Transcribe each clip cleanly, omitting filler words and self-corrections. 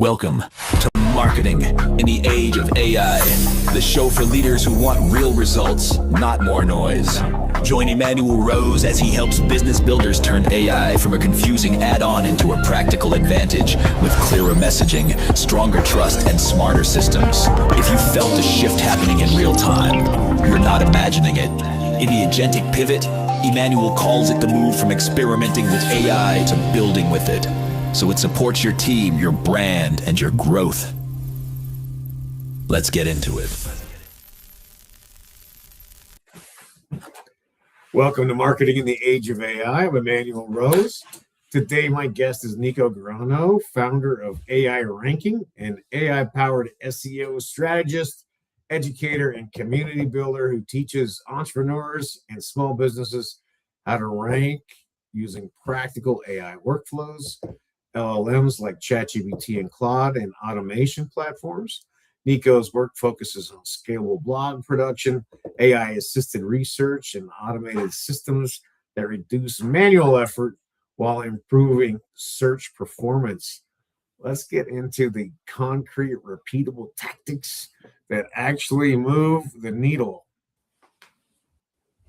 Welcome to Marketing in the Age of AI, the show for leaders who want real results, not more noise. Join Emmanuel Rose as he helps business builders turn AI from a confusing add-on into a practical advantage with clearer messaging, stronger trust, and smarter systems. If you felt a shift happening in real time, you're not imagining it. In the agentic pivot, Emmanuel calls it the move from experimenting with AI to building with it, so it supports your team, your brand, and your growth. Let's get into it. Welcome to Marketing in the Age of AI. I'm Emmanuel Rose. Today, my guest is Nicolas Gorrono, founder of AI Ranking, an AI-powered SEO strategist, educator, and community builder who teaches entrepreneurs and small businesses how to rank using practical AI workflows, LLMs like ChatGPT and Claude, and automation platforms. Nico's work focuses on scalable blog production, AI-assisted research, and automated systems that reduce manual effort while improving search performance. Let's get into the concrete, repeatable tactics that actually move the needle.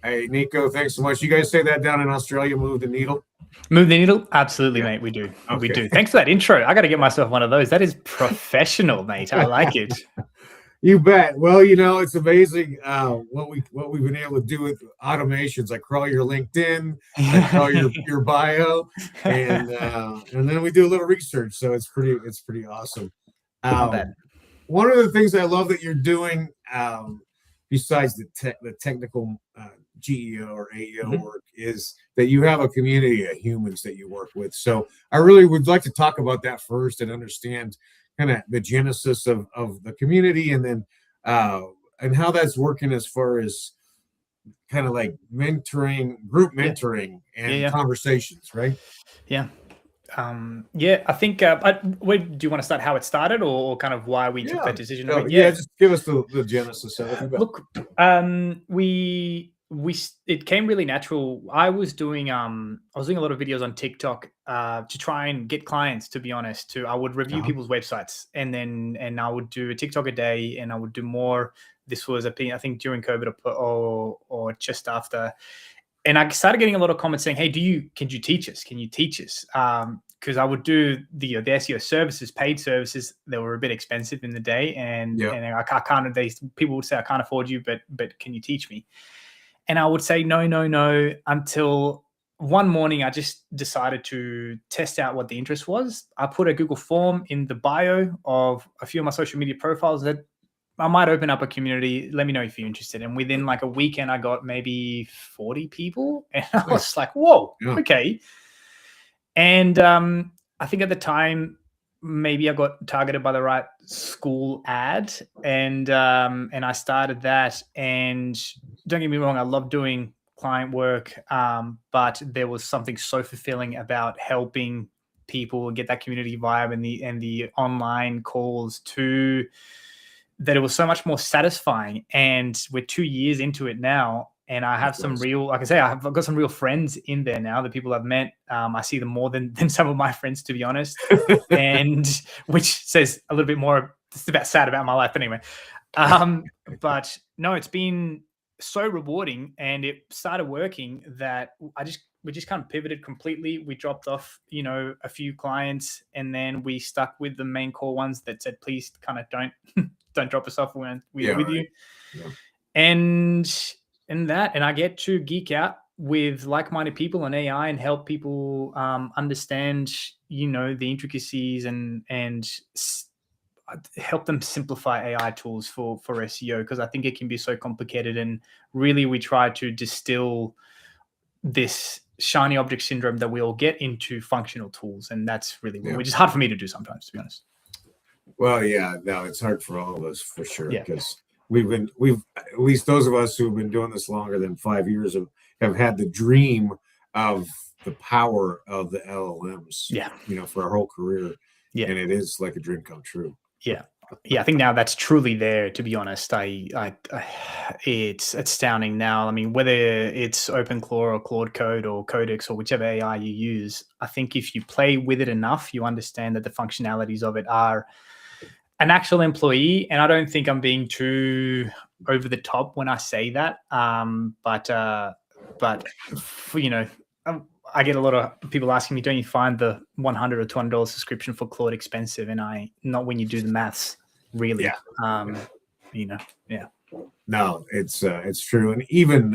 Hey, Nico, thanks so much. You guys say that down in Australia, move the needle? Move the needle? Absolutely, mate. We do. Okay. We do. Thanks for that intro. I got to get myself one of those. That is professional, mate. I like it. You bet. Well, you know, it's amazing what we've been able to do with automations. I crawl your LinkedIn, I crawl your bio, and then we do a little research. So it's pretty awesome. One of the things I love that you're doing, besides the technical GEO or AEO work, is that you have a community of humans that you work with. So I really would like to talk about that first and understand kind of the genesis of the community, and then and how that's working as far as kind of like mentoring, group mentoring, and conversations, right? Yeah. I think, where do you want to start, how it started, or kind of why we took that decision? Just give us the genesis of it. Look, it came really natural. I was doing a lot of videos on TikTok to try and get clients, to be honest. I would review people's websites, and I would do a TikTok a day, and I would do more. This was I think during COVID or just after. And I started getting a lot of comments saying, "Hey, can you teach us? Can you teach us?" Because I would do the SEO services, paid services. They were a bit expensive in the day, and I can't. People would say, "I can't afford you, but can you teach me?" And I would say no, until one morning I just decided to test out what the interest was. I put a Google form in the bio of a few of my social media profiles that I might open up a community. Let me know if you're interested. And within like a weekend, I got maybe 40 people. And I was like, whoa, okay. And I think at the time, maybe I got targeted by the right school ad. And I started that. And don't get me wrong, I love doing client work. But there was something so fulfilling about helping people get that community vibe and the online calls too, that it was so much more satisfying. And we're 2 years into it now, and I have some real, like I say, I've got some real friends in there now, the people I've met. I see them more than some of my friends, to be honest, and which says a little bit more. It's about sad about my life, anyway. But no, it's been so rewarding, and it started working that we just kind of pivoted completely. We dropped off, a few clients, and then we stuck with the main core ones that said, please kind of don't drop us off with you. Yeah. And I get to geek out with like-minded people on AI and help people understand, the intricacies and help them simplify AI tools for SEO, because I think it can be so complicated. And really, we try to distill this shiny object syndrome that we all get into functional tools, and that's really which is hard for me to do sometimes, to be honest. Well, it's hard for all of us, for sure, because we've at least those of us who've been doing this longer than 5 years have had the dream of the power of the LLMs, for our whole career. And it is like a dream come true. Yeah, I think now that's truly there. To be honest, it's astounding now. I mean, whether it's OpenClaw or Claude Code or Codex or whichever AI you use, I think if you play with it enough, you understand that the functionalities of it are an actual employee. And I don't think I'm being too over the top when I say that. But you know, I get a lot of people asking me, "Don't you find the $100 or $200 subscription for Claude expensive?" And not when you do the maths, really. Yeah. You know, yeah. No, it's true, and even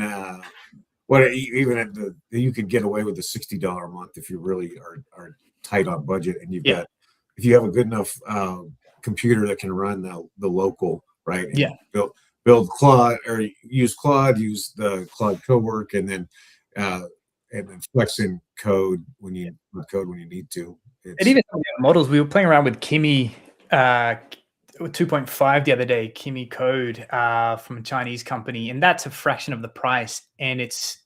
even at you could get away with a $60 a month if you really are tight on budget, and you've got if you have a good enough computer that can run the local, right? And Yeah. Build Claude or use Claude, use the Claude Cowork, and then flex in code when you need to. And even some of the models, we were playing around with Kimi 2.5 the other day, Kimi Code from a Chinese company, and that's a fraction of the price, and it's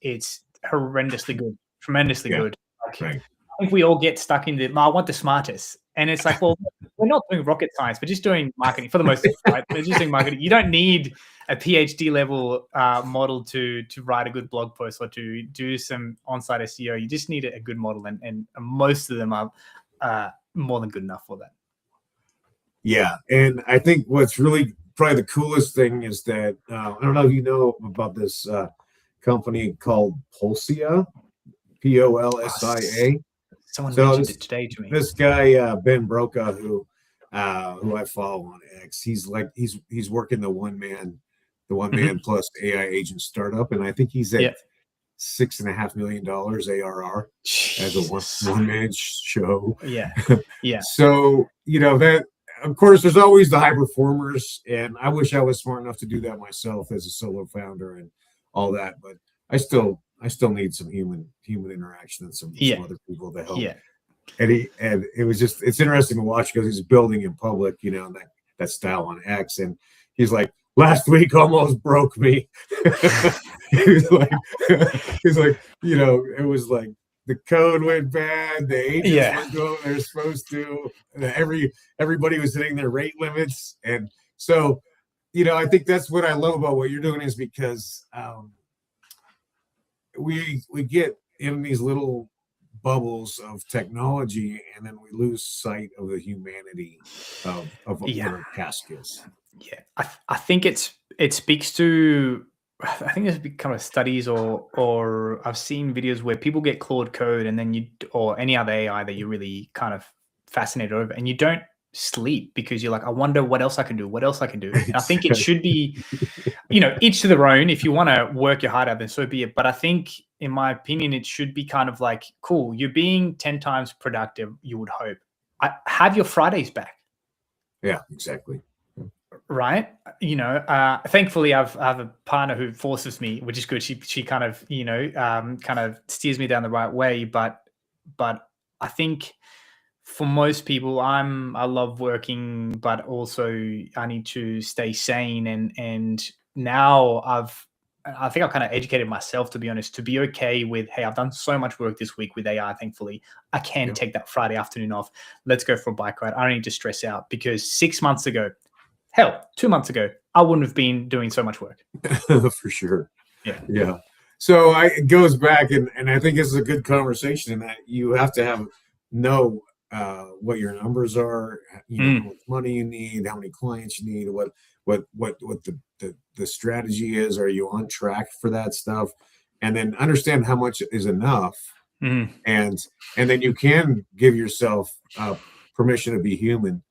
horrendously good, tremendously good. Right. I think we all get stuck in I want the smartest, and it's like, well, we're not doing rocket science, we're just doing marketing for the most part. Right? We're just doing marketing. You don't need a PhD level model to write a good blog post or to do some on-site SEO. You just need a good model, and most of them are more than good enough for that. Yeah, and I think what's really probably the coolest thing is that I don't know if you know about this company called Polsia, Polsia. Someone mentioned it today to me. This guy Ben Broca, who I follow on X, he's working the one man plus AI agent startup, and I think he's at $6.5 million ARR as a one man show. Yeah. So that. Of course, there's always the high performers, and I wish I was smart enough to do that myself as a solo founder and all that. But I still need some human interaction and some other people to help. Yeah. And it's interesting to watch because he's building in public, that style on X, and he's like, last week almost broke me. he's like, it was like. The code went bad. The agents weren't doing what they're supposed to. Everybody was hitting their rate limits, and so I think that's what I love about what you're doing is because we get in these little bubbles of technology, and then we lose sight of the humanity of what our task is. Yeah, I think it speaks to. I think there's been kind of studies or I've seen videos where people get Claude Code and then or any other AI that you're really kind of fascinated over, and you don't sleep because you're like, I wonder what else I can do. And I think it should be, each to their own. If you want to work your heart out, then so be it. But I think, in my opinion, it should be kind of like, cool, you're being 10 times productive, you would hope. Have your Fridays back. Yeah, exactly. Right. Thankfully I have a partner who forces me, which is good. She kind of, kind of steers me down the right way. But I think for most people, I love working, but also I need to stay sane. And now I think I've kind of educated myself, to be honest, to be okay with, hey, I've done so much work this week with AI. Thankfully, I can take that Friday afternoon off. Let's go for a bike ride. I don't need to stress out, because 6 months ago, hell, 2 months ago, I wouldn't have been doing so much work. For sure. Yeah. So it goes back, and I think this is a good conversation in that you have to know what your numbers are, how much money you need, how many clients you need, what the strategy is. Are you on track for that stuff? And then understand how much is enough. And then you can give yourself permission to be human.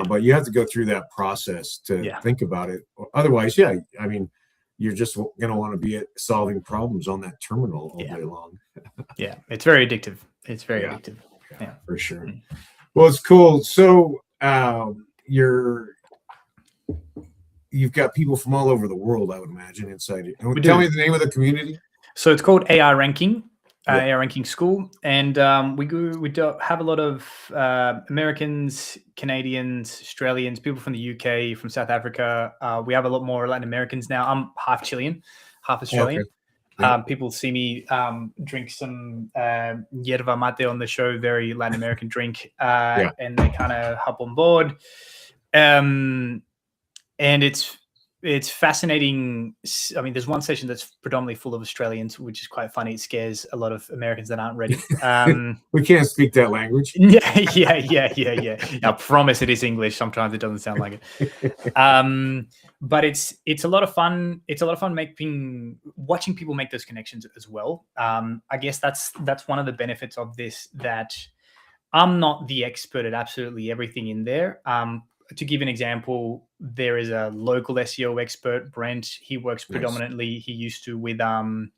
But you have to go through that process to think about it. Otherwise, you're just going to want to be solving problems on that terminal all day long. Yeah, it's very addictive. It's very addictive. Yeah, for sure. Well, it's cool. So you've got people from all over the world, I would imagine, inside you. Tell me the name of the community. So it's called AI Ranking. AI Ranking School, and we have a lot of Americans, Canadians, Australians, people from the UK, from South Africa. We have a lot more Latin Americans now. I'm half Chilean, half Australian. People see me drink some yerba mate on the show, very Latin American drink, and they kind of hop on board. And it's fascinating. I mean, there's one session that's predominantly full of Australians, which is quite funny. It scares a lot of Americans that aren't ready. We can't speak that language. Yeah. I promise it is English. Sometimes it doesn't sound like it. But it's a lot of fun. It's a lot of fun watching people make those connections as well. I guess that's one of the benefits of this, that I'm not the expert at absolutely everything in there. To give an example, there is a local SEO expert, Brent. He works predominantly. He used to with Go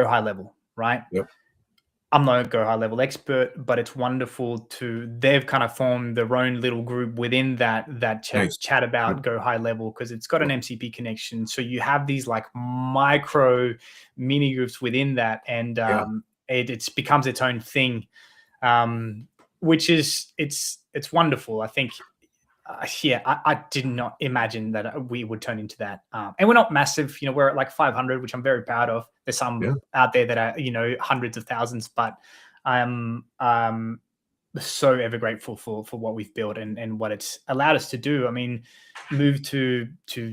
High Level, right? Yep. I'm not a Go High Level expert, but it's wonderful they've kind of formed their own little group within that chat about Go High Level, because it's got an MCP connection. So you have these like micro mini groups within that, and it becomes its own thing, which is it's wonderful. I think. I did not imagine that we would turn into that. And we're not massive, we're at like 500, which I'm very proud of. There's some out there that are, hundreds of thousands, but I'm so ever grateful for what we've built and what it's allowed us to do. I mean, move to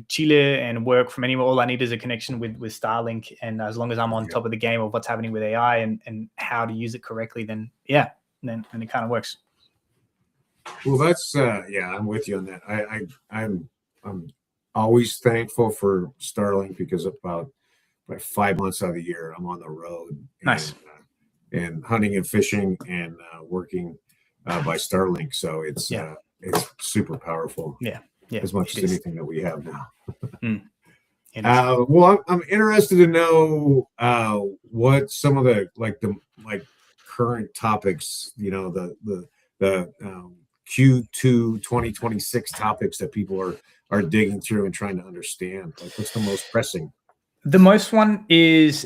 Chile and work from anywhere. All I need is a connection with Starlink. And as long as I'm on top of the game of what's happening with AI and how to use it correctly, then it kind of works. Well, that's I'm with you on that. I'm always thankful for Starlink, because about 5 months out of the year I'm on the road. Nice. And hunting and fishing and working by Starlink. So it's super powerful. Yeah. As much as anything that we have now. Well, I'm interested to know what some of the current topics, the Q2 2026 topics that people are digging through and trying to understand. Like, what's the most pressing? The most one is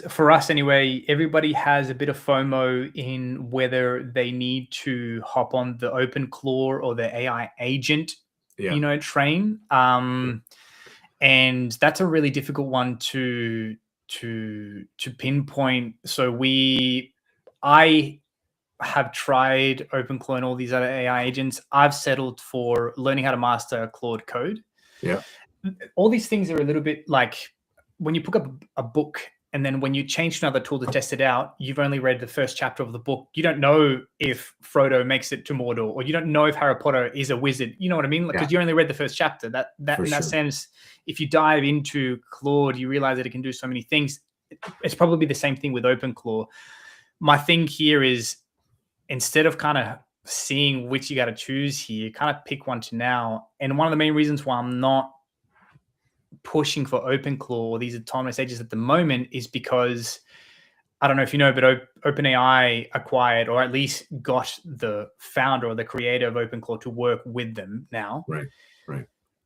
for us anyway, everybody has a bit of FOMO in whether they need to hop on the OpenClaw or the AI agent, train. And that's a really difficult one to pinpoint. So I have tried OpenClaw and all these other AI agents. I've settled for learning how to master Claude Code. Yeah. All these things are a little bit like when you pick up a book and then when you change to another tool to test it out, you've only read the first chapter of the book. You don't know if Frodo makes it to Mordor, or you don't know if Harry Potter is a wizard. You know what I mean? Because you only read the first chapter. That in that sense, if you dive into Claude, you realize that it can do so many things. It's probably the same thing with OpenClaw. My thing here is, instead of kind of seeing which you got to choose here, kind of pick one to now. And one of the main reasons why I'm not pushing for OpenClaw or these autonomous agents at the moment is because, I don't know if you know, but OpenAI acquired, or at least got the founder or the creator of OpenClaw to work with them now. Right.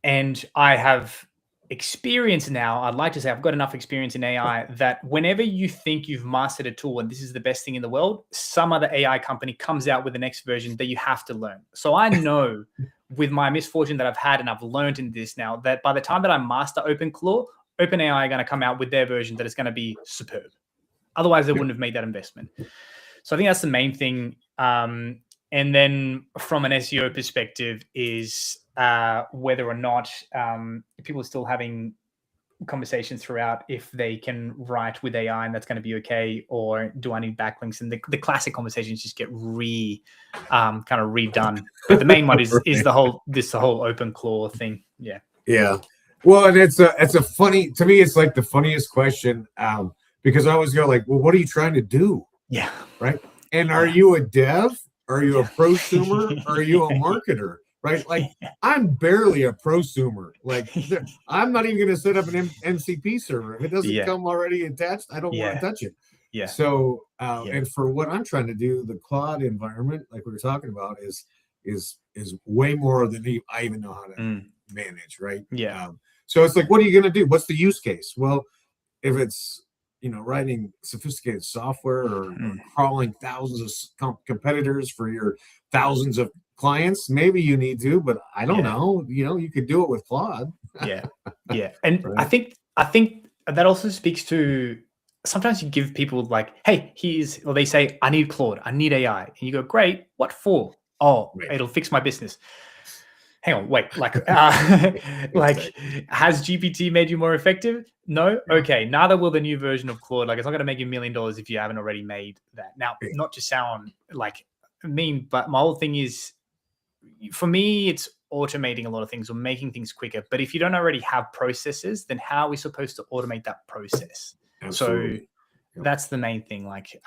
And I have experience now. I'd like to say I've got enough experience in AI that whenever you think you've mastered a tool and this is the best thing in the world, some other AI company comes out with the next version that you have to learn. So I know with my misfortune that I've had, and I've learned in this now, that by the time that I master OpenClaw, OpenAI are going to come out with their version that is going to be superb. Otherwise, they wouldn't have made that investment. So I think that's the main thing. And then from an SEO perspective is whether or not people are still having conversations throughout if they can write with AI and that's going to be okay, or do I need backlinks? And the classic conversations just get kind of redone. But the main one is the whole OpenClaw thing. Yeah. Well, and it's a funny, to me, it's like the funniest question, because I always go like, well, what are you trying to do? Yeah. Right. And are you a dev? Are you a prosumer? Are you a marketer? Right? Like, I'm barely a prosumer. Like, I'm not even going to set up an MCP server. If it doesn't come already attached, I don't want to touch it. Yeah. So, and for what I'm trying to do, the Claude environment, like we were talking about, is way more than I even know how to manage. Right. Yeah. So it's like, what are you going to do? What's the use case? Well, if it's, writing sophisticated software or crawling thousands of competitors for your thousands of clients, maybe you need to, but I don't know. You could do it with Claude. Yeah. And Right. I think that also speaks to, sometimes you give people like, hey, they say, I need Claude, I need AI. And you go, great, what for? Oh, Right. It'll fix my business. hang on, wait, like, like, has GPT made you more effective? No. Okay. Neither will the new version of Claude. Like, it's not going to make you $1 million if you haven't already made that. Now, not to sound like mean, but my whole thing is, for me, it's automating a lot of things or making things quicker. But if you don't already have processes, then how are we supposed to automate that process? Absolutely. So that's the main thing. Like,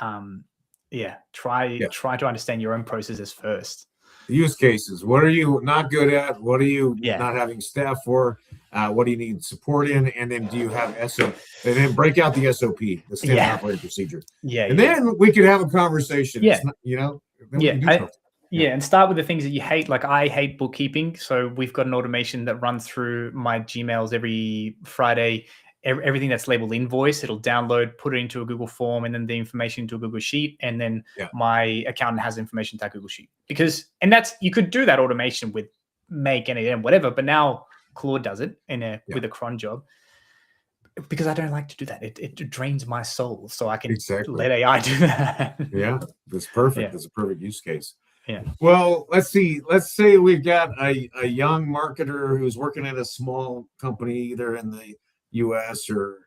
try to understand your own processes first. Use cases. What are you not good at? What are you Yeah. not having staff for? What do you need support in? And then do you have SOP? And then break out the SOP, the standard operating procedure. Yeah. And then we could have a conversation. Yeah. It's not, then we can do something. And start with the things that you hate. Like, I hate bookkeeping. So we've got an automation that runs through my Gmails every Friday. Everything that's labeled invoice, it'll download, put it into a Google form, and then the information into a Google Sheet. And then my accountant has information to that Google Sheet. And that's, you could do that automation with Make, and whatever, but now Claude does it with a cron job. Because I don't like to do that. It drains my soul. So I can let AI do that. Yeah, that's perfect. That's a perfect use case. Yeah. Well, let's see. Let's say we've got a young marketer who's working at a small company, either in the US or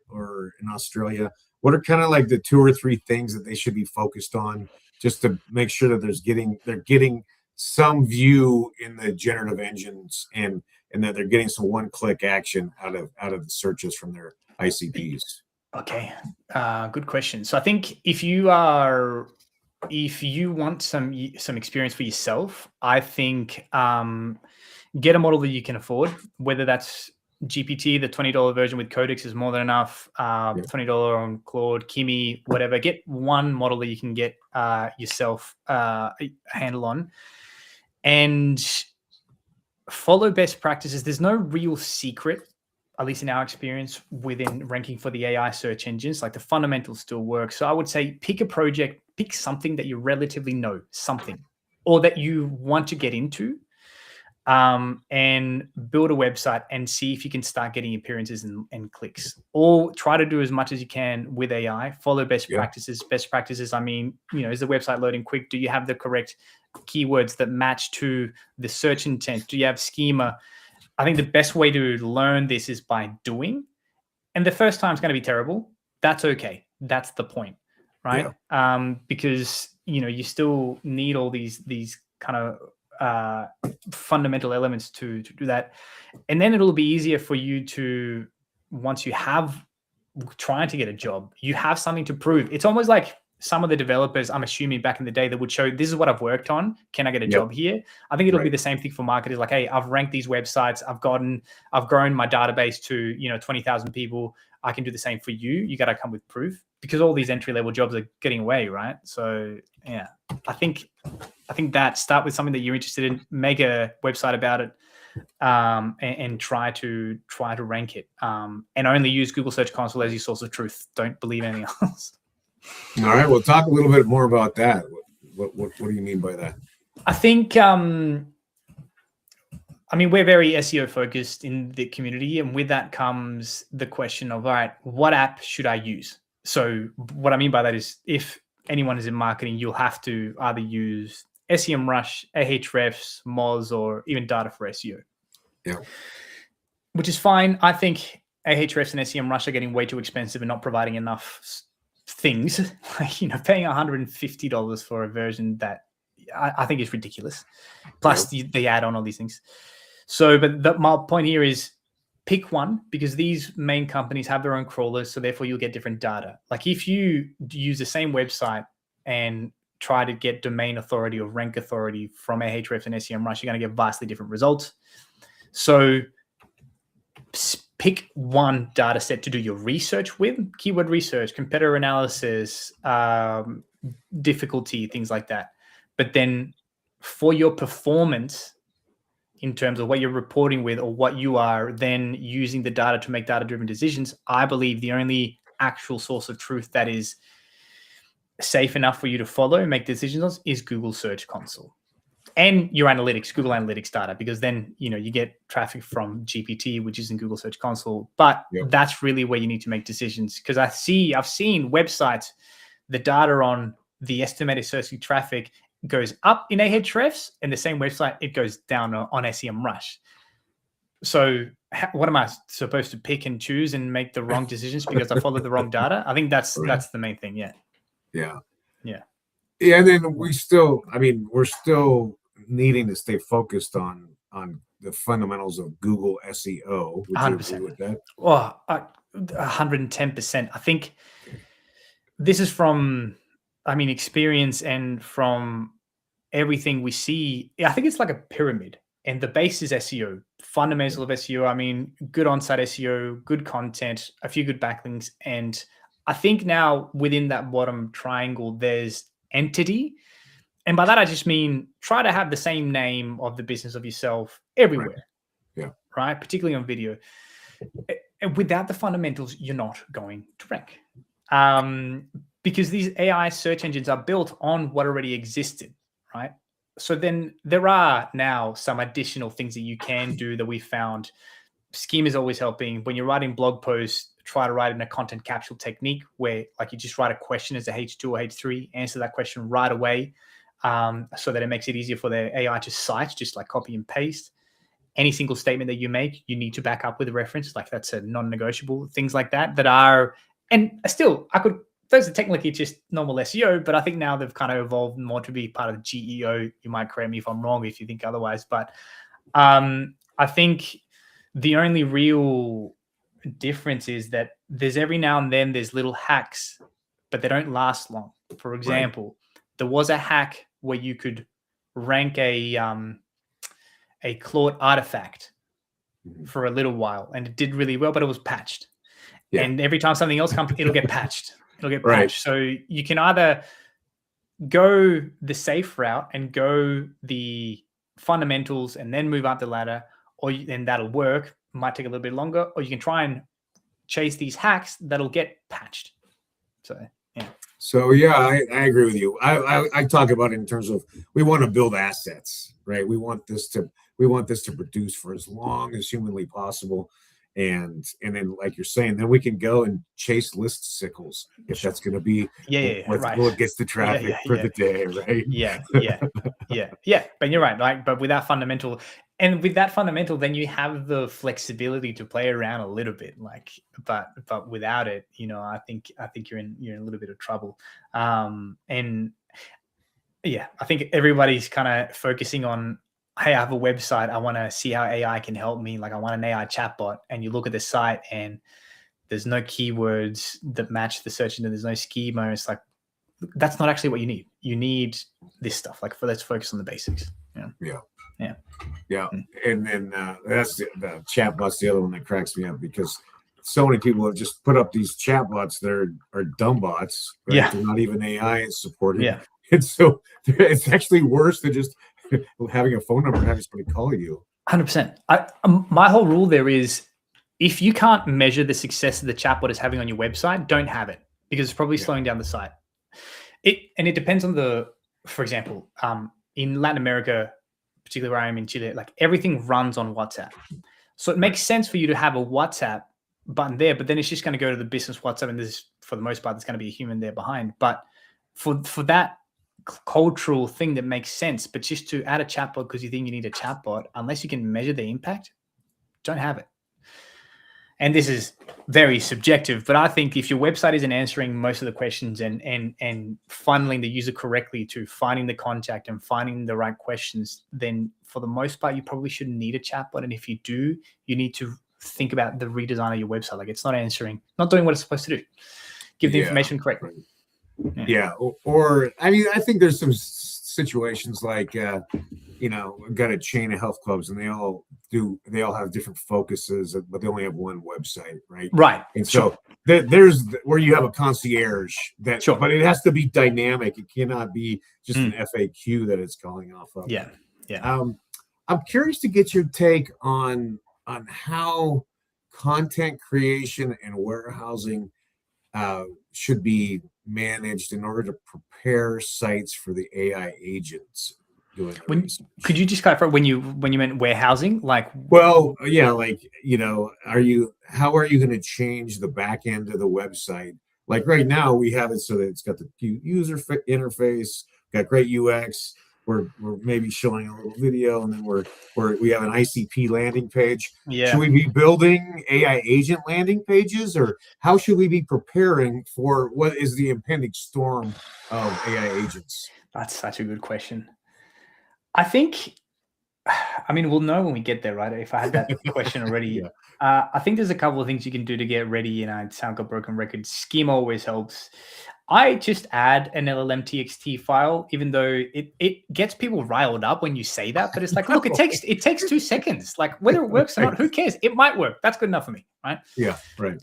in Australia. What are kind of like the 2 or 3 things that they should be focused on just to make sure that they're getting some view in the generative engines and that they're getting some one-click action out of the searches from their ICPs? Okay. Good question. So I think if you want some experience for yourself, I think get a model that you can afford, whether that's GPT, the $20 version with Codex is more than enough. $20 on Claude, Kimi, whatever. Get one model that you can get yourself a handle on, and follow best practices. There's no real secret, at least in our experience, within ranking for the AI search engines. Like, the fundamentals still work. So I would say pick a project, pick something that you relatively know, something, or that you want to get into. And build a website and see if you can start getting appearances and clicks, or try to do as much as you can with AI. Follow best practices. Best practices, I mean, is the website loading quick? Do you have the correct keywords that match to the search intent? Do you have schema? I think the best way to learn this is by doing. And the first time is going to be terrible. That's okay. That's the point, right? Because, you still need all these kind of fundamental elements to do that, and then it'll be easier for you to, once you have trying to get a job, you have something to prove. It's almost like some of the developers, I'm assuming back in the day, that would show, this is what I've worked on, can I get a job here? I think it'll be the same thing for marketers. Like, hey, I've ranked these websites, I've grown my database to 20,000 people. I can do the same for you. You got to come with proof, because all these entry-level jobs are getting away, right? So I think that start with something that you're interested in, make a website about it, and try to rank it, and only use Google Search Console as your source of truth. Don't believe anything else. All right, well, talk a little bit more about that. What do you mean by that? I think, we're very SEO focused in the community, and with that comes the question of, all right, what app should I use? So what I mean by that is, if anyone is in marketing, you'll have to either use SEMrush, Ahrefs, Moz, or even Data for SEO. Yeah. Which is fine. I think Ahrefs and SEMrush are getting way too expensive and not providing enough things. Like, paying $150 for a version that I think is ridiculous. Plus they add on all these things. So, but my point here is, pick one, because these main companies have their own crawlers, so therefore you'll get different data. Like, if you use the same website and try to get domain authority or rank authority from Ahrefs and SEMrush, you're going to get vastly different results. So pick one data set to do your research with, keyword research, competitor analysis, difficulty, things like that. But then for your performance, in terms of what you're reporting with, or what you are then using the data to make data-driven decisions, I believe the only actual source of truth that is safe enough for you to follow and make decisions on is Google Search Console and your analytics, Google Analytics data, because then, you get traffic from GPT, which is in Google Search Console. But that's really where you need to make decisions, because I've seen websites, the data on the estimated search traffic goes up in Ahrefs, and the same website, it goes down on SEMrush. So what am I supposed to pick and choose and make the wrong decisions because I followed the wrong data? I think that's the main thing. Yeah. And then we're still needing to stay focused on the fundamentals of Google SEO. Would you 100%. agree with that? Oh, 110%. I think this is from, experience and from everything we see. I think it's like a pyramid, and the base is SEO, fundamental of SEO. Good on-site SEO, good content, a few good backlinks. And I think now within that bottom triangle, there's entity. And by that, I just mean try to have the same name of the business of yourself everywhere. Right. Particularly on video. And without the fundamentals, you're not going to rank. Because these AI search engines are built on what already existed, right? So then there are now some additional things that you can do that we found. Schema is always helping. When you're writing blog posts, try to write in a content capsule technique where you just write a question as a H2 or H3, answer that question right away, so that it makes it easier for the AI to cite, just like copy and paste. Any single statement that you make, you need to back up with a reference. That's a non-negotiable. Things like that are, and still, those are technically just normal SEO, but I think now they've kind of evolved more to be part of GEO. You might correct me if I'm wrong, if you think otherwise, but I think the only real difference is that there's every now and then there's little hacks, but they don't last long. For example, there was a hack where you could rank a Claude artifact for a little while, and it did really well, but it was patched. And every time something else comes, it'll get patched. So you can either go the safe route and go the fundamentals and then move up the ladder, and that'll work. Might take a little bit longer, or you can try and chase these hacks that'll get patched. So I agree with you. I talk about it in terms of we want to build assets, right? We want this to produce for as long as humanly possible. And then, like you're saying, then we can go and chase list sickles if that's going to be what gets the traffic for the day, right? But you're right. But with that fundamental, then you have the flexibility to play around a little bit. But without it, I think you're in a little bit of trouble. I think everybody's kind of focusing on, hey, I have a website. I want to see how AI can help me. I want an AI chatbot. And you look at the site and there's no keywords that match the search engine. There's no schema. It's that's not actually what you need. You need this stuff. Let's focus on the basics. Yeah. And then that's the chatbot's the other one that cracks me up, because so many people have just put up these chatbots that are dumb bots. Right? They're not even AI supported. And so it's actually worse than just having a phone number and having somebody call you. 100%. My whole rule there is, if you can't measure the success that the chatbot is having on your website, don't have it, because it's probably slowing down the site. It depends on for example, in Latin America, particularly where I am in Chile, everything runs on WhatsApp. So it makes sense for you to have a WhatsApp button there, but then it's just going to go to the business WhatsApp, and for the most part, there's going to be a human there behind. But for that cultural thing that makes sense, but just to add a chatbot because you think you need a chatbot, unless you can measure the impact, don't have it. And this is very subjective, but I think if your website isn't answering most of the questions and funneling the user correctly to finding the contact and finding the right questions, then for the most part, you probably shouldn't need a chatbot. And if you do, you need to think about the redesign of your website. It's not doing what it's supposed to do. Give the information correct. Or I think there's some situations got a chain of health clubs, and they all have different focuses, but they only have one website, right? And so there's where you have a concierge but it has to be dynamic. It cannot be just an FAQ that it's calling off of. I'm curious to get your take on how content creation and warehousing should be managed in order to prepare sites for the AI agents doing could you just clarify when you meant warehousing? How are you going to change the back end of the website? Right now we have it so that it's got the user interface, got great UX. We're maybe showing a little video, and then we have an ICP landing page. Yeah. Should we be building AI agent landing pages, or how should we be preparing for what is the impending storm of AI agents? That's such a good question. I think, I mean, we'll know when we get there, right? If I had that question already. Yeah. I think there's a couple of things you can do to get ready, and I sound like a broken record. Schema always helps. I just add an LLM TXT file, even though it gets people riled up when you say that. But it's like, look, it takes 2 seconds. Like whether it works or not, who cares? It might work. That's good enough for me, right? Yeah, right.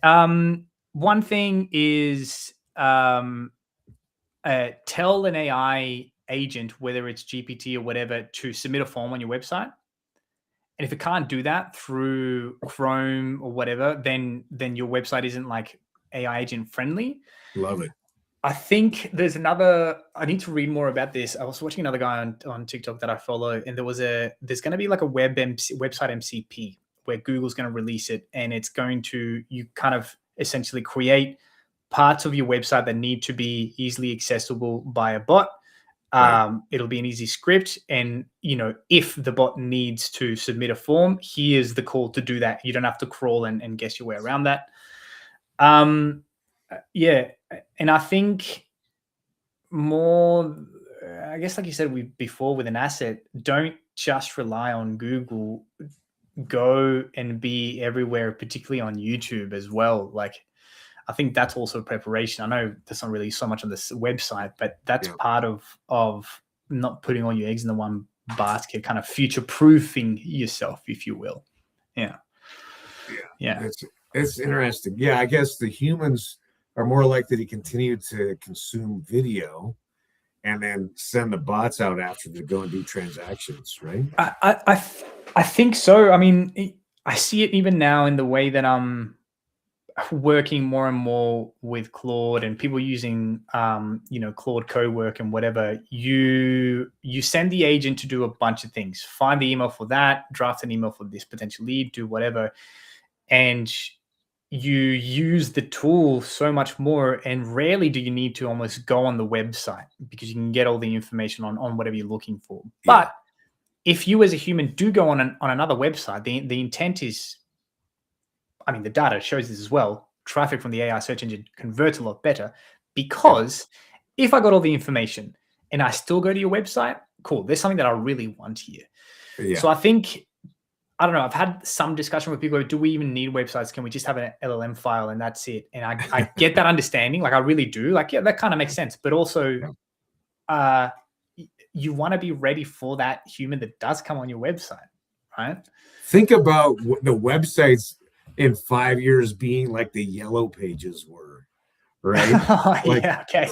One thing is tell an AI agent, whether it's GPT or whatever, to submit a form on your website. And if it can't do that through Chrome or whatever, then your website isn't like AI agent friendly. Love it. I think there's another, I need to read more about this. I was watching another guy on TikTok that I follow, and there's going to be like a website MCP where Google's going to release it, and it's going to, you kind of essentially create parts of your website that need to be easily accessible by a bot. Right. It'll be an easy script, and if the bot needs to submit a form, here's the call to do that. You don't have to crawl and guess your way around that. Yeah, and I think more, I guess, like you said before, with an asset, don't just rely on Google. Go and be everywhere, particularly on YouTube as well. Like, I think that's also preparation. I know there's not really so much on this website, but that's part of not putting all your eggs in the one basket, kind of future-proofing yourself, if you will. Yeah. It's interesting. Yeah, I guess the humans are more likely to continue to consume video and then send the bots out after to go and do transactions, right? I think so. I mean, I see it even now in the way that I'm working more and more with Claude and people using, Claude co-work and whatever. You send the agent to do a bunch of things, find the email for that, draft an email for this potential lead, do whatever. And you use the tool so much more, and rarely do you need to almost go on the website because you can get all the information on whatever you're looking for. Yeah. But if you as a human do go on another website, the intent is, I mean, the data shows this as well. Traffic from the AI search engine converts a lot better because if I got all the information and I still go to your website, cool, there's something that I really want here. Yeah. So I think, I don't know, I've had some discussion with people, do we even need websites? Can we just have an LLM file and that's it? And I get that understanding. Like, I really do. Like, yeah, that kind of makes sense. But also, you want to be ready for that human that does come on your website, right? Think about the websites in 5 years being like the yellow pages were, right? Yeah, okay.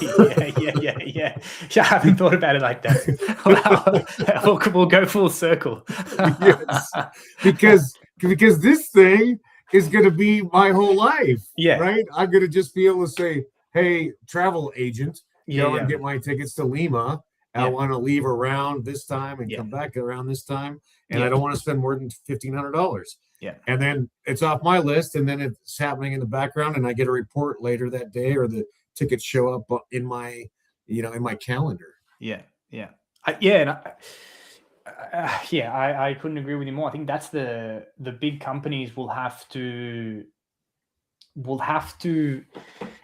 Yeah. I haven't thought about it like that. Wow. We'll go full circle. Yes. Because this thing is going to be my whole life, right? I'm going to just be able to say, hey, travel agent, go and get my tickets to Lima. I want to leave around this time and come back around this time. And I don't want to spend more than $1,500. Yeah. And then it's off my list, and then it's happening in the background, and I get a report later that day, or the tickets show up in my, in my calendar. Yeah. I couldn't agree with you more. I think that's the big companies will have to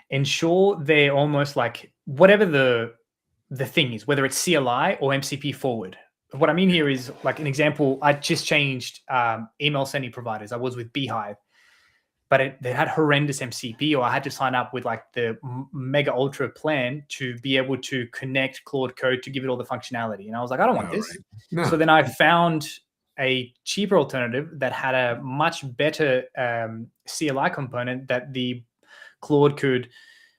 ensure they're almost like whatever the thing is, whether it's CLI or MCP forward. What I mean here is, like, an example, I just changed email sending providers. I was with Beehive, but they had horrendous MCP, or I had to sign up with like the mega ultra plan to be able to connect Claude Code to give it all the functionality. And I was like, I don't want this. Right. No. So then I found a cheaper alternative that had a much better CLI component that the Claude could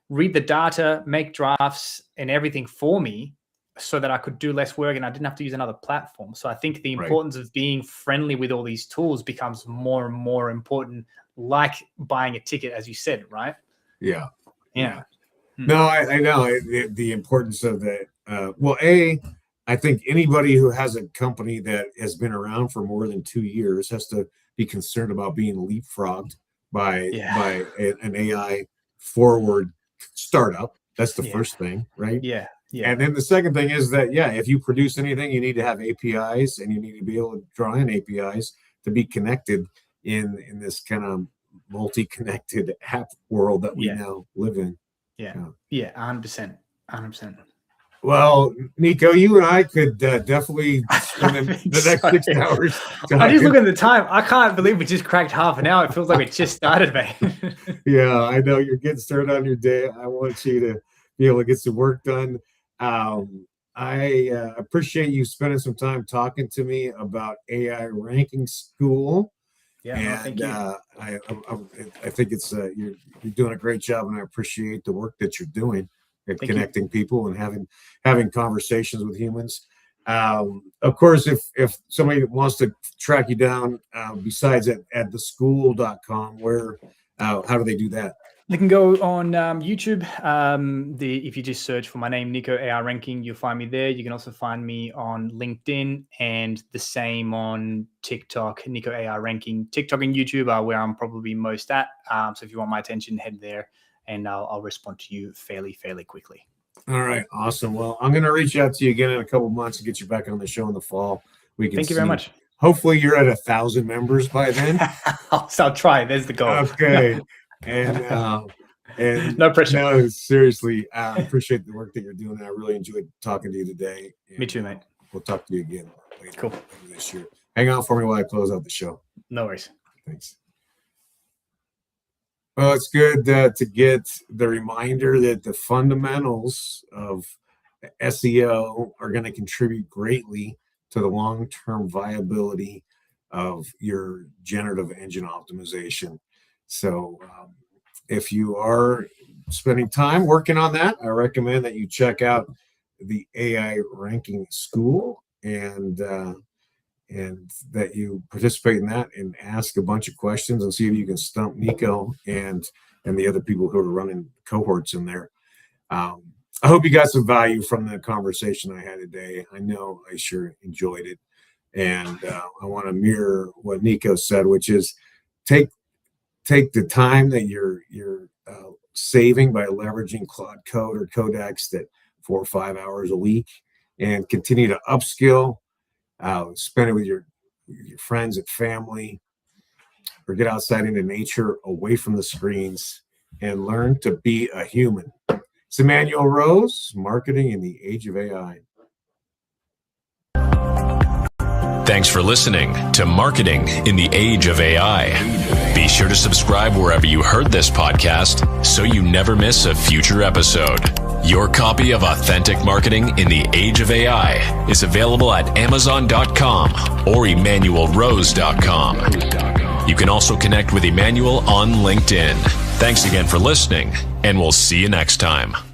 read the data, make drafts and everything for me, so that I could do less work and I didn't have to use another platform. So I think the importance of being friendly with all these tools becomes more and more important, like buying a ticket, as you said, right? Yeah. No, I know the importance of that. I think anybody who has a company that has been around for more than 2 years has to be concerned about being leapfrogged by an AI forward startup. That's the first thing, right? Yeah. Yeah. And then the second thing is that, yeah, if you produce anything, you need to have APIs, and you need to be able to draw in APIs to be connected in this kind of multi-connected app world that we now live in. Yeah. 100%. 100%. Well, Nico, you and I could definitely spend the next 6 hours talking. I just look at the time. I can't believe we just cracked half an hour. It feels like it just started, man. Yeah, I know you're getting started on your day. I want you to be able to get some work done. I appreciate you spending some time talking to me about AI Ranking School. Yeah, and thank you. I think it's you're doing a great job, and I appreciate the work that you're doing at connecting people and having conversations with humans. Of course, if somebody wants to track you down, besides at theschool.com, where how do they do that? They can go on YouTube. If you just search for my name, Nico AI Ranking, you'll find me there. You can also find me on LinkedIn, and the same on TikTok, Nico AI Ranking. TikTok and YouTube are where I'm probably most at. So if you want my attention, head there, and I'll respond to you fairly quickly. All right, awesome. Well, I'm going to reach out to you again in a couple months and get you back on the show in the fall. Thank you very much. Hopefully, you're at 1,000 members by then. I'll try. There's the goal. Okay. And no pressure. No, seriously, I appreciate the work that you're doing. I really enjoyed talking to you today. Me too, mate. We'll talk to you again later this year. Hang on for me while I close out the show. No worries. Thanks. Well, it's good to get the reminder that the fundamentals of SEO are going to contribute greatly to the long-term viability of your generative engine optimization. So if you are spending time working on that, I recommend that you check out the AI Ranking School, and that you participate in that and ask a bunch of questions and see if you can stump Nico and the other people who are running cohorts in there. I hope you got some value from the conversation I had today. I know I sure enjoyed it. And I want to mirror what Nico said, which is take the time that you're saving by leveraging Claude Code or Codex, that 4 or 5 hours a week, and continue to upskill. Spend it with your friends and family, or get outside into nature, away from the screens, and learn to be a human. It's Emmanuel Rose, Marketing in the Age of AI. Thanks for listening to Marketing in the Age of AI. Be sure to subscribe wherever you heard this podcast so you never miss a future episode. Your copy of Authentic Marketing in the Age of AI is available at Amazon.com or EmmanuelRose.com. You can also connect with Emmanuel on LinkedIn. Thanks again for listening, and we'll see you next time.